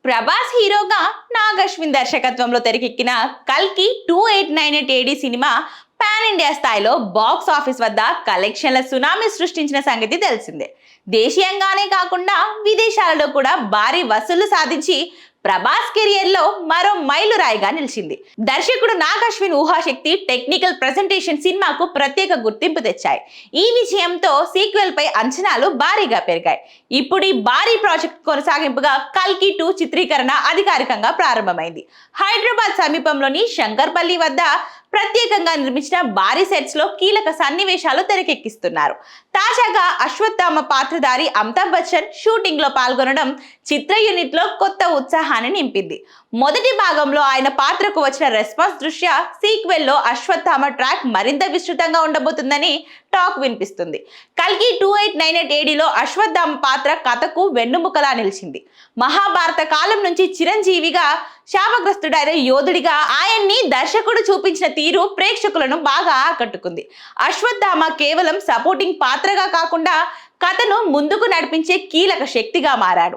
ప్రభాస్ హీరోగా నాగ్ అశ్విన్ దర్శకత్వంలో తెరకెక్కిన కల్కి 2898 ఏడి సినిమా పాన్ ఇండియా స్థాయిలో బాక్స్ ఆఫీస్ వద్ద కలెక్షన్ల సునామీ సృష్టించిన సంగతి తెలిసిందే. దేశీయంగానే కాకుండా విదేశాలలో కూడా భారీ వసూళ్లు సాధించి ప్రభాస్ కెరియర్ లో మరో మైలురాయిగా నిలిచింది. దర్శకుడు నాగ్ అశ్విన్ ఊహాశక్తి, టెక్నికల్ ప్రెజెంటేషన్ సినిమాకు ప్రత్యేక గుర్తింపు తెచ్చాయి. ఈ విజయంతో సీక్వెల్ పై అంచనాలు భారీగా పెరిగాయి. ఇప్పుడు ఈ భారీ ప్రాజెక్ట్ కొనసాగింపుగా కల్కి 2 చిత్రీకరణ అధికారికంగా ప్రారంభమైంది. హైదరాబాద్ సమీపంలోని శంకర్పల్లి వద్ద ప్రత్యేకంగా నిర్మించిన భారీ సెట్స్ లో కీలక సన్నివేశాలు తెరకెక్కిస్తున్నారు. తాజాగా అశ్వత్థామ పాత్రధారి అమితాబ్ బచ్చన్ షూటింగ్ లో పాల్గొనడం చిత్ర యూనిట్ లో కొత్త ఉత్సాహాన్ని నింపింది. మొదటి భాగంలో ఆయన పాత్రకు వచ్చిన రెస్పాన్స్ దృష్ట్యా సీక్వెల్ లో అశ్వత్థామ ట్రాక్ మరింత విస్తృతంగా ఉండబోతుందని టాక్ వినిపిస్తుంది. కల్కి 2898 ఏడిలో అశ్వత్థామ పాత్ర కథకు వెన్నుముకలా నిలిచింది. మహాభారత కాలం నుంచి చిరంజీవిగా శాపగ్రస్తుడైన యోధుడిగా ఆయన్ని దర్శకుడు చూపించిన తీరు ప్రేక్షకులను బాగా ఆకట్టుకుంది. అశ్వత్థామ కేవలం సపోర్టింగ్ పాత్రగా కాకుండా కథను ముందుకు నడిపించే కీలక శక్తిగా మారాడు.